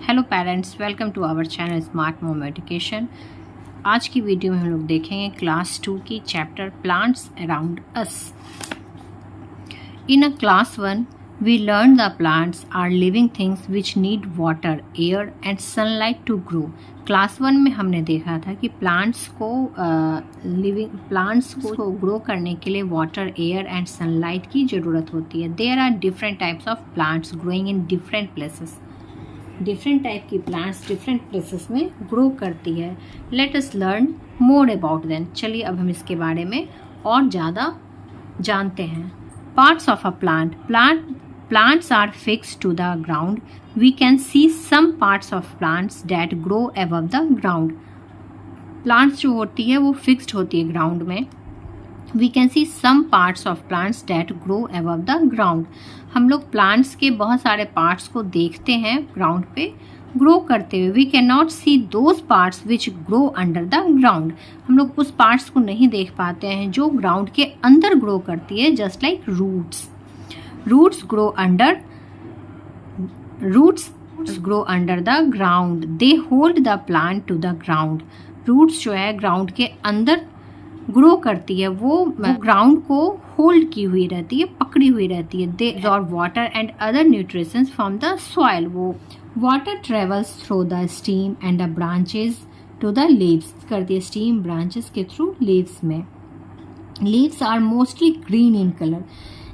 Hello parents, welcome to our channel smart mom education. आज की video में हम लोग देखेंगे क्लास 2 की chapter plants around us. In a class 1 we learn the plants are living things which need water, air and sunlight to grow. Class 1 में हमने देखा था कि प्लांट्स को ग्रो करने के लिए वाटर, एयर एंड सनलाइट की ज़रूरत होती है। There are different types of plants growing in different places. Different type की प्लांट्स डिफरेंट प्लेसेस में ग्रो करती है। Let us learn more about them. चलिए अब हम इसके बारे में और ज़्यादा जानते हैं। Parts of a plants are fixed to the ground. We can see some parts of plants that grow above the ground. Plants जो होती है वो फिक्स्ड होती है ग्राउंड में। We can see some parts of plants that grow above the ground. हम लोग plants के बहुत सारे पार्ट्स को देखते हैं ग्राउंड पे ग्रो करते हुए। We cannot see those parts which grow under the ground. हम लोग उस पार्ट्स को नहीं देख पाते हैं जो ग्राउंड के अंदर ग्रो करती है, just like roots. Roots grow under the ground. They hold the plant to the ground. Roots जो है ग्राउंड के अंदर ग्रो करती है, वो ग्राउंड को होल्ड की हुई रहती है, पकड़ी हुई रहती है। They absorb water and other nutrients from the soil. वो water travels through the stem and the branches to the leaves. करती है स्टीम ब्रांचेस के थ्रू लीव्स में। Leaves are mostly green in color.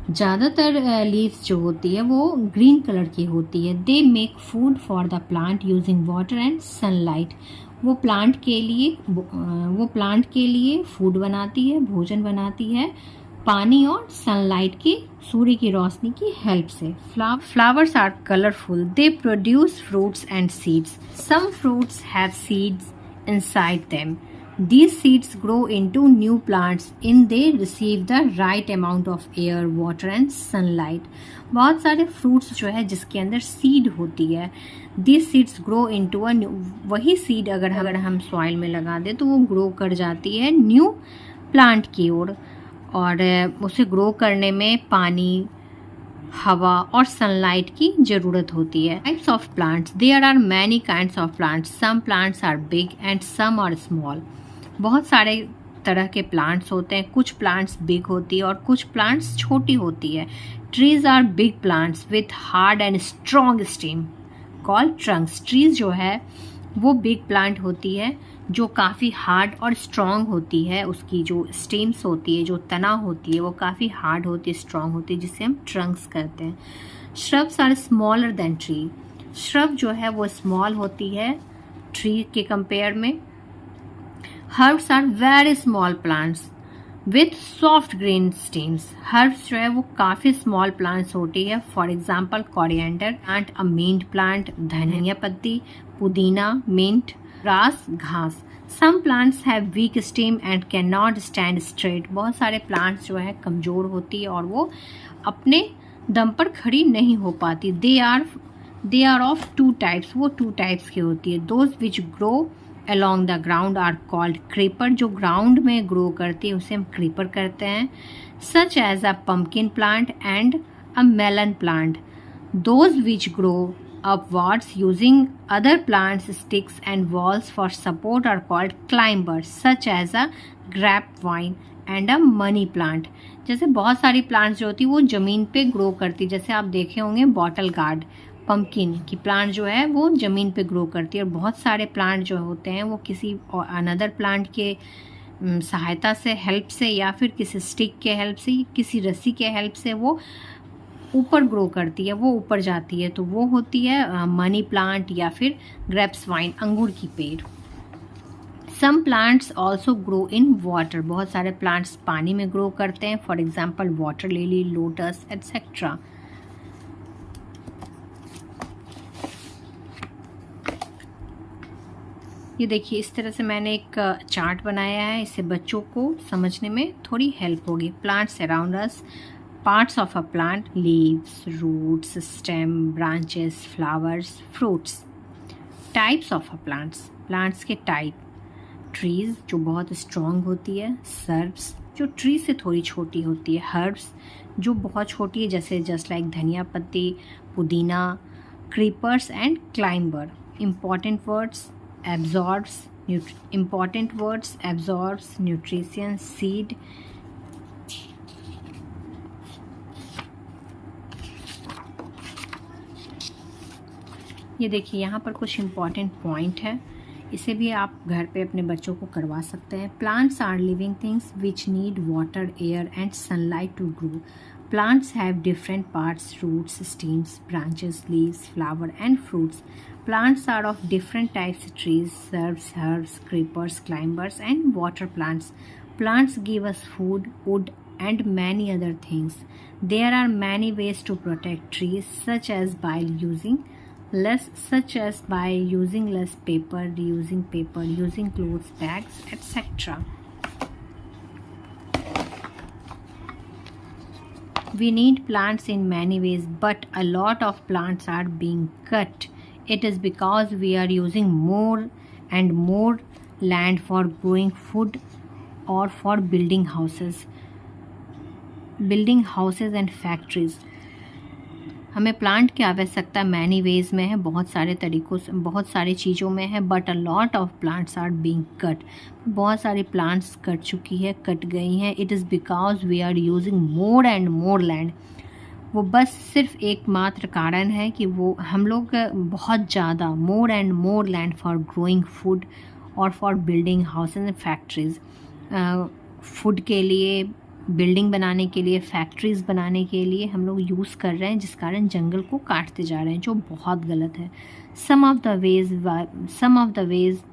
ज़्यादातर लीव्स जो होती है वो ग्रीन कलर की होती है। They make food for the plant using water and sunlight. वो प्लांट के लिए फूड बनाती है, भोजन बनाती है पानी और सनलाइट की, सूर्य की रोशनी की हेल्प से। Flowers are colourful. They produce fruits and seeds. Some fruits have seeds inside them. These seeds grow into new plants in they receive the right amount of air, water and sunlight. बहुत सारे fruits जो है जिसके अंदर seed होती है। These seeds grow into a new, वही seed अगर हम सॉइल में लगा दें तो वो ग्रो कर जाती है न्यू प्लांट की ओर, और उसे ग्रो करने में पानी, हवा और सनलाइट की ज़रूरत होती है। Types of plants. There are many kinds of plants. Some plants are big and some are small. बहुत सारे तरह के प्लांट्स होते हैं, कुछ प्लांट्स बिग होती है और कुछ प्लांट्स छोटी होती है। Trees are big plants with hard and strong stem called trunks. Trees जो है वो बिग प्लांट होती है जो काफ़ी हार्ड और स्ट्रॉन्ग होती है। उसकी जो स्टेम्स होती है, जो तना होती है, वो काफ़ी हार्ड होती है, स्ट्रॉन्ग होती है, जिससे हम ट्रंक्स कहते हैं। Shrubs are smaller than tree. Shrub जो है वो स्मॉल होती है ट्री के कंपेयर में। Herbs are very small plants with soft green stems. Herbs जो है वो काफ़ी small plants होती है। For example, coriander plant, a mint plant, धनिया पत्ती, पुदीना, mint, grass, घास। Some plants have weak stem and cannot stand straight. बहुत सारे plants जो है कमज़ोर होती है और वो अपने दम पर खड़ी नहीं हो पाती। They are of two types. वो two types की होती है। Those which grow along the ground are called creeper. जो ग्राउंड में ग्रो करती है उसे हम क्रीपर कहते हैं। such as a pumpkin plant and a melon plant. Those which grow upwards using other plants sticks and walls for support are called climbers, such as a grapevine and a money plant. जैसे बहुत सारी plants जो होती है वो ज़मीन पे grow करती, जैसे आप देखे होंगे बॉटल गार्ड पंपकिन की प्लांट जो है वो ज़मीन पे ग्रो करती है। और बहुत सारे प्लांट जो होते हैं वो किसी अनदर प्लांट के सहायता से, हेल्प से, या फिर किसी स्टिक के हेल्प से, किसी रस्सी के हेल्प से वो ऊपर ग्रो करती है, वो ऊपर जाती है। तो वो होती है मनी प्लांट या फिर ग्रेप्स वाइन, अंगूर की पेड़। Some plants also grow in water. बहुत सारे प्लांट्स पानी में ग्रो करते हैं। For example water lily, lotus etcetera. ये देखिए, इस तरह से मैंने एक चार्ट बनाया है, इससे बच्चों को समझने में थोड़ी हेल्प होगी। Plants around us. Parts of a plant. Leaves, roots, stem, branches, flowers, fruits. Types of a plants. Plants के टाइप। ट्रीज जो बहुत स्ट्रॉन्ग होती है। सर्ब्स जो ट्री से थोड़ी छोटी होती है। हर्ब्स जो बहुत छोटी है, जैसे जस्ट लाइक धनिया पत्ती, पुदीना, creepers and climber. important words absorbs nutrition, seed, ये देखिए यहाँ पर कुछ इम्पॉर्टेंट पॉइंट है, इसे भी आप घर पे अपने बच्चों को करवा सकते हैं। Plants are living things which need water, air and sunlight to grow. Plants have different parts: roots, stems, branches, leaves, flower and fruits. Plants are of different types: trees, shrubs, herbs, creepers, climbers and water plants. Plants give us food, wood and many other things. There are many ways to protect trees, such as by using less paper, reusing paper, using clothes bags, etc. We need plants in many ways, but a lot of plants are being cut. It is because we are using more and more land for growing food or for building houses and factories. हमें plant की आवश्यकता many ways में है, बहुत सारे तरीक़ों से, बहुत सारी चीज़ों में है, but a lot of plants are being cut. बहुत सारी प्लांट्स कट गई हैं। It is because we are using more and more land. वो बस सिर्फ एकमात्र कारण है कि वो हम लोग बहुत ज़्यादा more and more land for growing food और for building houses and factories. Food के लिए, बिल्डिंग बनाने के लिए, फैक्ट्रीज़ बनाने के लिए हम लोग यूज़ कर रहे हैं, जिस कारण जंगल को काटते जा रहे हैं, जो बहुत गलत है। Some of the ways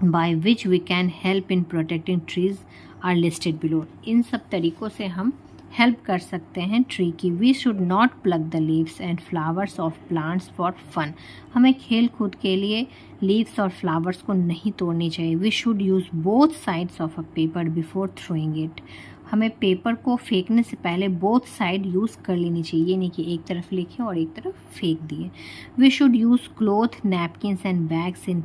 by which we can help in protecting trees are listed below. इन सब तरीक़ों से हम हेल्प कर सकते हैं ट्री की। We should not plug the leaves and flowers of plants for fun. हमें खेल कूद के लिए लीव्स और फ्लावर्स को नहीं तोड़नी चाहिए। We should use both sides of a paper before throwing it. हमें पेपर को फेंकने से पहले बोथ साइड यूज़ कर लेनी चाहिए, ये नहीं कि एक तरफ लिखे और एक तरफ फेंक दिए। We should use cloth, napkins and bags in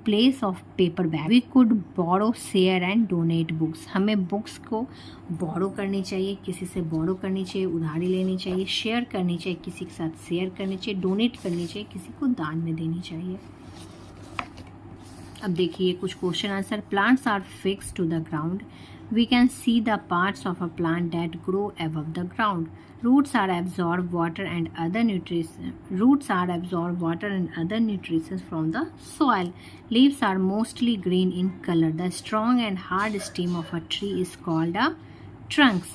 place of paper bag. We could borrow, share and donate books. हमें बुक्स को बोरो करनी चाहिए, किसी से बोरो करनी चाहिए, उधारी लेनी चाहिए, शेयर करनी चाहिए, किसी के साथ शेयर करनी चाहिए, डोनेट करनी चाहिए, किसी को दान में देनी चाहिए। अब देखिए कुछ question answer. Plants are fixed to the ground. We can see the parts of a plant that grow above the ground. Roots absorb water and other nutrients from the soil. Leaves are mostly green in color. The strong and hard stem of a tree is called a trunks.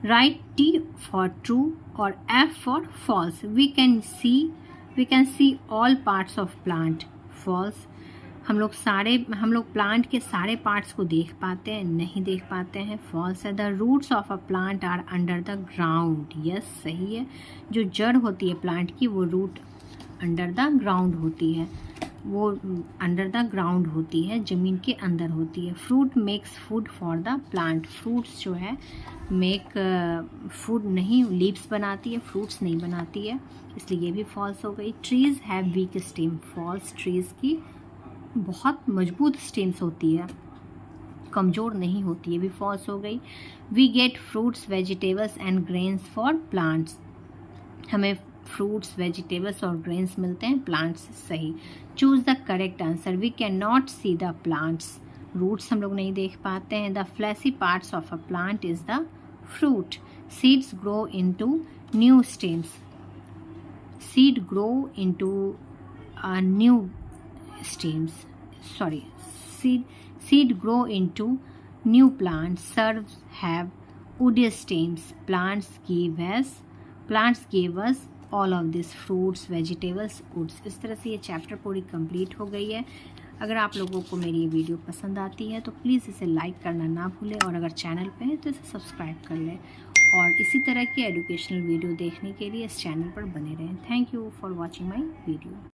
Write T for true or F for false. We can see all parts of plant. False. हम लोग plant के सारे parts को देख पाते हैं, नहीं देख पाते हैं। फॉल्स है। The roots of a plant are under the ground. Yes, सही है। जो जड़ होती है प्लांट की, वो रूट अंडर द ग्राउंड होती है, वो अंडर द ग्राउंड होती है, ज़मीन के अंदर होती है। Fruit makes food for the plant. Fruits जो है मेक फूड नहीं, लीव्स बनाती है, फ्रूट्स नहीं बनाती है, इसलिए ये भी फॉल्स हो गई। Trees have weak stem. False. Trees की बहुत मजबूत स्टेम्स होती है, कमज़ोर नहीं होती है, भी फॉल्स हो गई। We get fruits, vegetables and grains for plants. हमें फ्रूट्स, वेजिटेबल्स और ग्रेन्स मिलते हैं प्लांट्स से। सही। Choose the correct answer. We can not see the plants. Roots हम लोग नहीं देख पाते हैं। The fleshy parts of a plant is the fruit. Seeds grow into new stems. Seed grow into new stems. Seed grow into new plants. Shrubs have woody stems. Plants give us all of this: fruits, vegetables, woods. इस तरह से ये chapter पूरी complete हो गई है। अगर आप लोगों को मेरी ये वीडियो पसंद आती है तो प्लीज़ इसे लाइक करना ना भूलें, और अगर चैनल पे है तो इसे सब्सक्राइब कर लें, और इसी तरह की एजुकेशनल वीडियो देखने के लिए इस चैनल पर बने रहें। Thank you for watching my video.